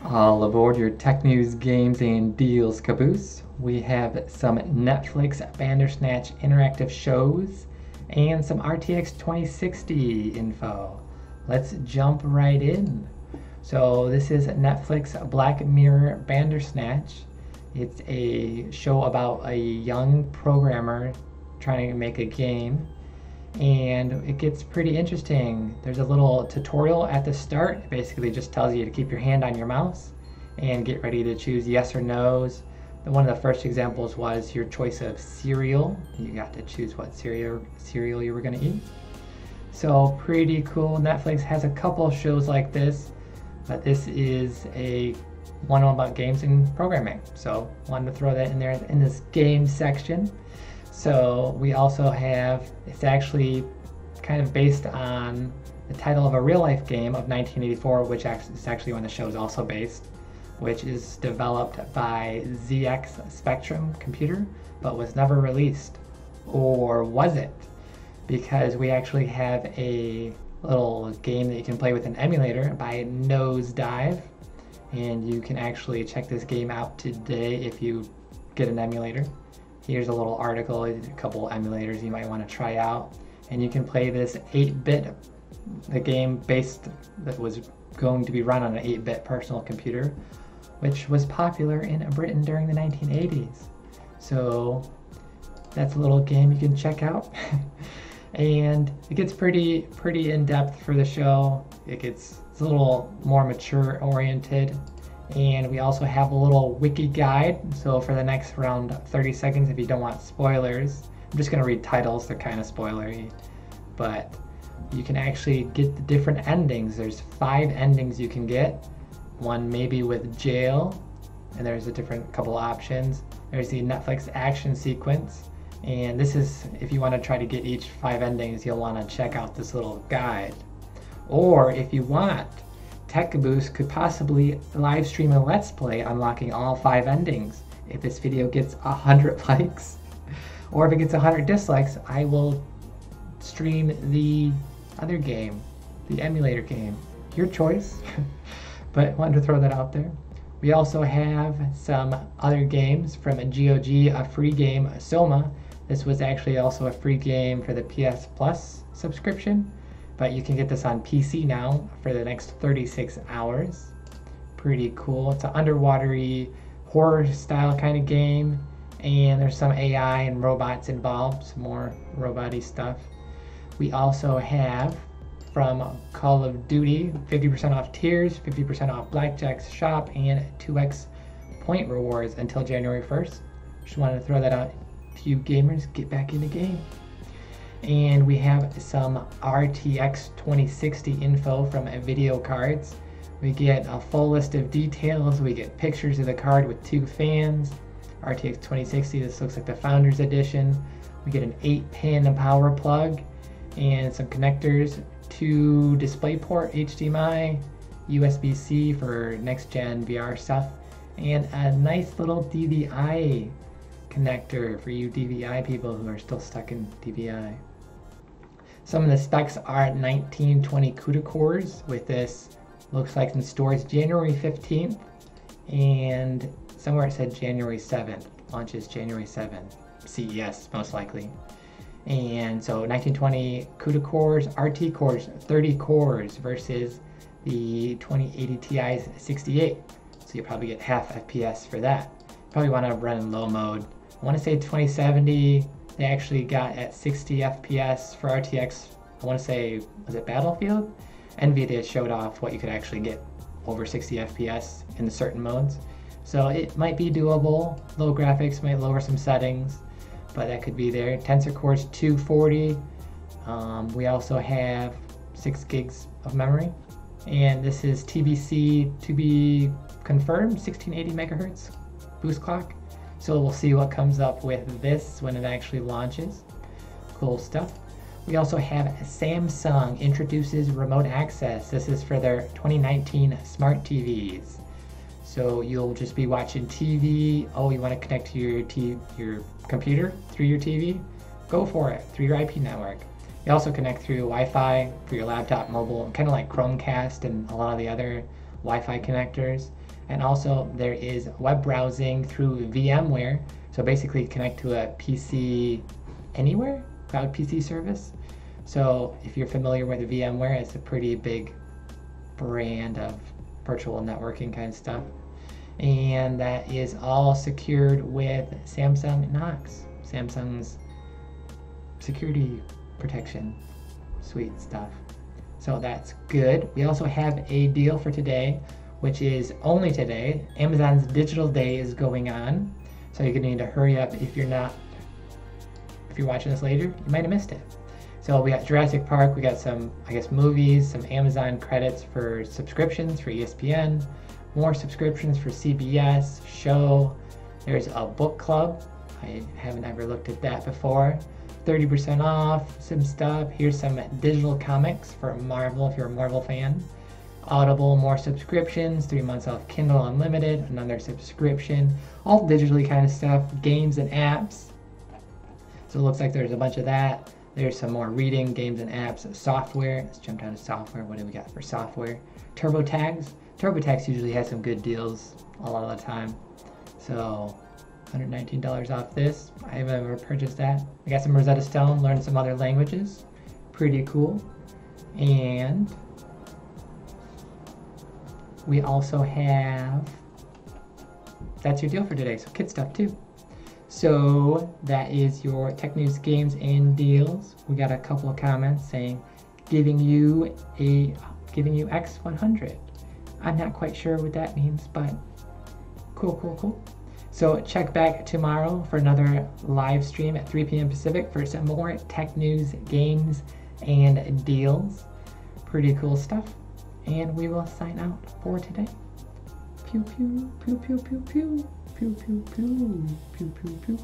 All aboard your tech news, games, and deals caboose. We have some Netflix Bandersnatch interactive shows and some RTX 2060 info. Let's jump right in. So this is Netflix Black Mirror Bandersnatch. It's a show about a young programmer trying to make a game, and it gets pretty interesting. There's a little tutorial at the start. It basically just tells you to keep your hand on your mouse and get ready to choose yes or no's. One of the first examples was your choice of cereal. You got to choose what cereal you were going to eat. So pretty cool. Netflix has a couple shows like this, but this is a one about games and programming. So wanted to throw that in there in this game section. So we also have, it's actually kind of based on the title of a real life game of 1984, which is actually when the show is also based, which is developed by ZX Spectrum Computer, but was never released. Or was it? Because we actually have a little game that you can play with an emulator by Nosedive, and you can actually check this game out today if you get an emulator. Here's a little article, a couple emulators you might want to try out, and you can play this 8-bit, the game that was going to be run on an 8-bit personal computer, which was popular in Britain during the 1980s. So that's a little game you can check out. And it gets pretty in-depth for the show. It's a little more mature oriented. And we also have a little wiki guide. So for the next around 30 seconds, if you don't want spoilers, I'm just gonna read titles, they're kind of spoilery, but you can actually get the different endings. There's 5 endings you can get. One maybe with jail, and there's a different couple options. There's the Netflix action sequence, and this is, if you want to try to get each 5 endings, you'll want to check out this little guide. Or if you want, TechCaboose could possibly live stream a Let's Play unlocking all 5 endings. If this video gets 100 likes, or if it gets 100 dislikes, I will stream the other game, the emulator game. Your choice. But I wanted to throw that out there. We also have some other games from GOG, a free game, SOMA. This was actually also a free game for the PS Plus subscription, but you can get this on PC now for the next 36 hours. Pretty cool. It's an underwater-y horror style kind of game, and there's some AI and robots involved, some more robot-y stuff. We also have from Call of Duty, 50% off tiers, 50% off Blackjack's shop, and 2x point rewards until January 1st. Just wanted to throw that out to you gamers, get back in the game. And we have some RTX 2060 info from video cards. We get a full list of details, we get pictures of the card with 2 fans. RTX 2060, this looks like the Founders Edition. We get an 8-pin power plug and some connectors to DisplayPort, HDMI, USB-C for next-gen VR stuff, and a nice little DVI connector for you DVI people who are still stuck in DVI. Some of the specs are 1920 CUDA cores with this, looks like in stores January 15th, and somewhere it said January 7th, launches January 7th, CES most likely. And so 1920 CUDA cores, RT cores, 30 cores versus the 2080 Ti's 68. So you probably get half FPS for that. Probably want to run in low mode. I want to say 2070, they actually got at 60 FPS for RTX. I want to say, was it Battlefield? NVIDIA showed off what you could actually get over 60 FPS in certain modes. So it might be doable. Low graphics might lower some settings, but that could be there. Tensor cores 240. We also have 6 gigs of memory, and this is TBC to be confirmed, 1680 megahertz boost clock. So we'll see what comes up with this when it actually launches. Cool stuff. We also have Samsung introduces remote access. This is for their 2019 smart TVs. So you'll just be watching TV. Oh, you want to connect to your computer through your TV? Go for it, through your IP network. You also connect through Wi-Fi for your laptop, mobile, kind of like Chromecast and a lot of the other Wi-Fi connectors. And also there is web browsing through VMware. So basically connect to a PC anywhere, cloud PC service. So if you're familiar with VMware, it's a pretty big brand of virtual networking kind of stuff. And that is all secured with Samsung Knox, Samsung's security protection suite stuff. So that's good. We also have a deal for today, which is only today. Amazon's Digital Day is going on. So you're gonna need to hurry up if you're watching this later, you might have missed it. So we got Jurassic Park, we got some, I guess, movies, some Amazon credits for subscriptions for ESPN, more subscriptions for CBS, Show. There's a book club. I haven't ever looked at that before. 30% off, some stuff. Here's some digital comics for Marvel if you're a Marvel fan. Audible, more subscriptions, 3 months off Kindle Unlimited, another subscription. All digitally kind of stuff, games and apps. So it looks like there's a bunch of that. There's some more reading, games and apps, software. Let's jump down to software. What do we got for software? TurboTax. TurboTax usually has some good deals a lot of the time. So $119 off this. I haven't ever purchased that. I got some Rosetta Stone, learned some other languages. Pretty cool. And we also have, that's your deal for today. So kid stuff too. So that is your tech news, games, and deals. We got a couple of comments saying giving you X100. I'm not quite sure what that means, but cool. So check back tomorrow for another live stream at 3 p.m. Pacific for some more tech news, games, and deals. Pretty cool stuff. And we will sign out for today. Pew pew pew pew pew pew pew pew pew pew pew pew pew.